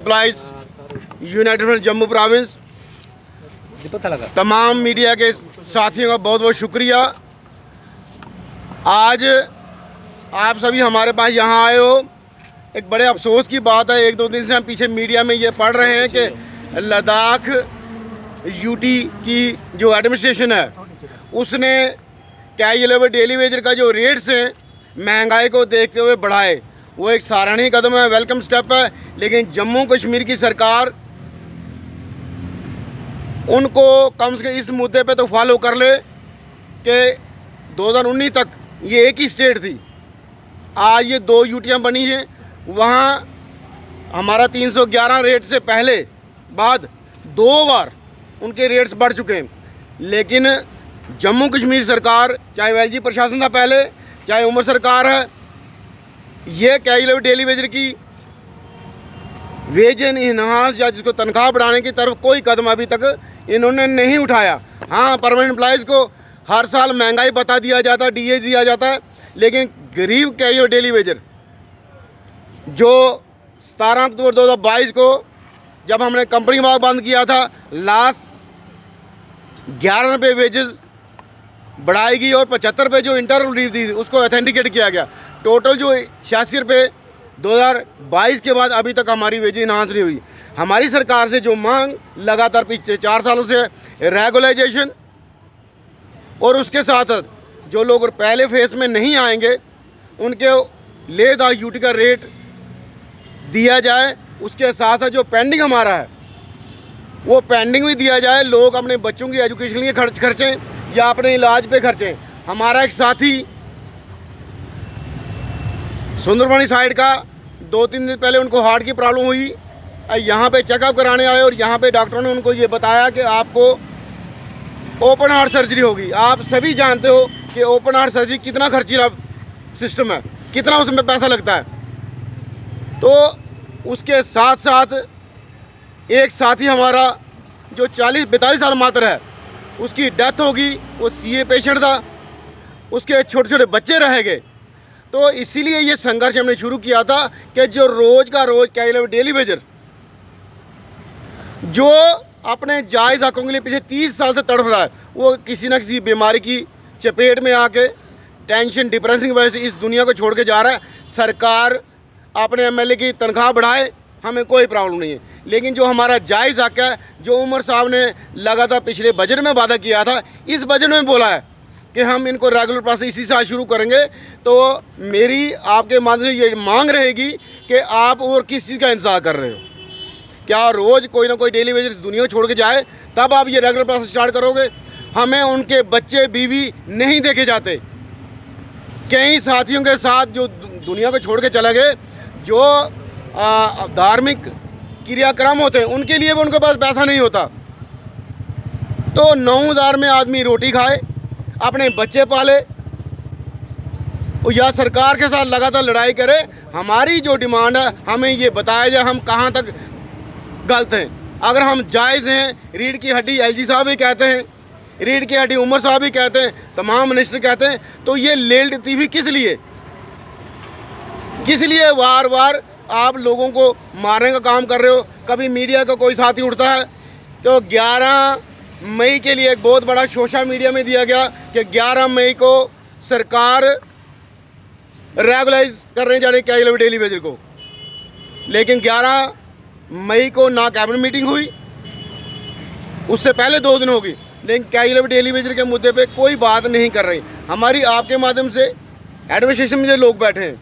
Employees United front Jammu province, तमाम media के साथियों का बहुत बहुत शुक्रिया। आज आप सभी हमारे पास यहाँ आए हो, एक बड़े अफसोस की बात है। एक दो दिन से हम पीछे मीडिया में ये पढ़ रहे हैं कि लद्दाख यूटी की जो एडमिनिस्ट्रेशन है उसने कैजुअल डेली वेजर का जो रेट्स हैं महंगाई को देखते हुए बढ़ाए। वो एक सराहनीय कदम है, वेलकम स्टेप है, लेकिन जम्मू कश्मीर की सरकार उनको कम से कम इस मुद्दे पे तो फॉलो कर ले कि 2019 तक ये एक ही स्टेट थी, आज ये 2 यूटियाँ बनी हैं। वहाँ हमारा 311 रेट से पहले बाद 2 बार उनके रेट्स बढ़ चुके हैं, लेकिन जम्मू कश्मीर सरकार, चाहे एलजी प्रशासन था पहले, चाहे उमर सरकार है, ये कैजुअल डेली वेजर की वेज इन्हांस या जिसको तनख्वाह बढ़ाने की तरफ कोई कदम अभी तक इन्होंने नहीं उठाया। हाँ, परमानेंट एम्प्लॉइज़ को हर साल महंगाई बता दिया जाता है, डीए दिया जाता है, लेकिन गरीब कैजुअल डेली वेजर जो 17 अक्टूबर 2022 को जब हमने कंपनी वाक बंद किया था, लास्ट 11 रुपये वेजेस बढ़ाई गई और 75 रुपये जो इंटरनल रिलीफ थी उसको ऑथेंटिकेट किया गया। टोटल जो 86 रुपये 2022 के बाद अभी तक हमारी वेज इन्हांस नहीं हुई। हमारी सरकार से जो मांग लगातार पिछले 4 सालों से रेगुलाइजेशन, और उसके साथ जो लोग पहले फेस में नहीं आएंगे उनके लेदा यूटी का रेट दिया जाए। उसके साथ साथ जो पेंडिंग हमारा है वो पेंडिंग भी दिया जाए। लोग अपने बच्चों की एजुकेशन के लिए खर्चें या अपने इलाज पे खर्चें। हमारा एक साथी सुंदरबनी साइड का 2-3 दिन पहले उनको हार्ट की प्रॉब्लम हुई, यहाँ पे चेकअप कराने आए और यहाँ पे डॉक्टरों ने उनको ये बताया कि आपको ओपन हार्ट सर्जरी होगी। आप सभी जानते हो कि ओपन हार्ट सर्जरी कितना खर्चीला सिस्टम है, कितना उसमें पैसा लगता है। तो उसके साथ साथ एक साथी हमारा जो 40-42 साल मात्र है, उसकी डेथ होगी। वो सीए पेशेंट था, उसके छोटे छोटे बच्चे रह गए। तो इसीलिए ये संघर्ष हमने शुरू किया था कि जो रोज़ का रोज़ कैजुअल डेली वेजर जो अपने जायज़ हकों के लिए पिछले 30 साल से तड़प रहा है, वो किसी न किसी बीमारी की चपेट में आके टेंशन डिप्रेशन की वजह से इस दुनिया को छोड़ के जा रहा है। सरकार अपने एमएलए की तनख्वाह बढ़ाए, हमें कोई प्रॉब्लम नहीं है, लेकिन जो हमारा जायज़ हक है, जो उमर साहब ने लगातार पिछले बजट में वादा किया था, इस बजट में बोला है कि हम इनको रेगुलर प्रोसेस इसी साल शुरू करेंगे। तो मेरी आपके माध्यम से ये मांग रहेगी कि आप और किस चीज़ का इंतज़ार कर रहे हो? क्या रोज़ कोई ना कोई डेली वेजर इस दुनिया को छोड़ के जाए तब आप ये रेगुलर प्रोसेस स्टार्ट करोगे? हमें उनके बच्चे बीवी नहीं देखे जाते। कई साथियों के साथ जो दुनिया को छोड़ के चले गए, जो धार्मिक क्रियाक्रम होते हैं उनके लिए भी उनके पास पैसा नहीं होता। तो 9000 में आदमी रोटी खाए, अपने बच्चे पाले या सरकार के साथ लगातार लड़ाई करे। हमारी जो डिमांड है, हमें ये बताया जाए हम कहाँ तक गलत हैं। अगर हम जायज़ हैं, रीढ़ की हड्डी एलजी साहब भी कहते हैं, रीढ़ की हड्डी उमर साहब भी कहते हैं, तमाम मिनिस्टर कहते हैं, तो ये लेल्टी भी किस लिए? किस लिए बार बार आप लोगों को मारने का काम कर रहे हो? कभी मीडिया का कोई साथी उठता है तो 11 मई के लिए एक बहुत बड़ा सोशल मीडिया में दिया गया कि 11 मई को सरकार रेगुलाइज करने जा रही कैजुअल डेली वेजर को, लेकिन 11 मई को ना कैबिनेट मीटिंग हुई, उससे पहले 2 दिन होगी, लेकिन कैजुअल डेली वेजर के मुद्दे पे कोई बात नहीं कर रही। हमारी आपके माध्यम से एडमिनिस्ट्रेशन में जो लोग बैठे हैं,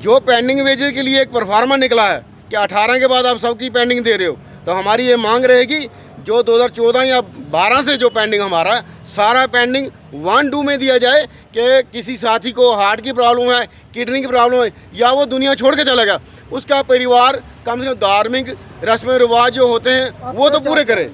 जो पेंडिंग वेजेस के लिए एक परफॉर्मा निकला है कि 18 के बाद आप सबकी पेंडिंग दे रहे हो, तो हमारी ये मांग रहेगी जो 2014 या 12 से जो पेंडिंग हमारा है, सारा पेंडिंग 1-2 में दिया जाए कि किसी साथी को हार्ट की प्रॉब्लम है, किडनी की प्रॉब्लम है, या वो दुनिया छोड़ के चला गया, उसका परिवार कम से कम धार्मिक रस्म रिवाज जो होते हैं वो तो पूरे करे।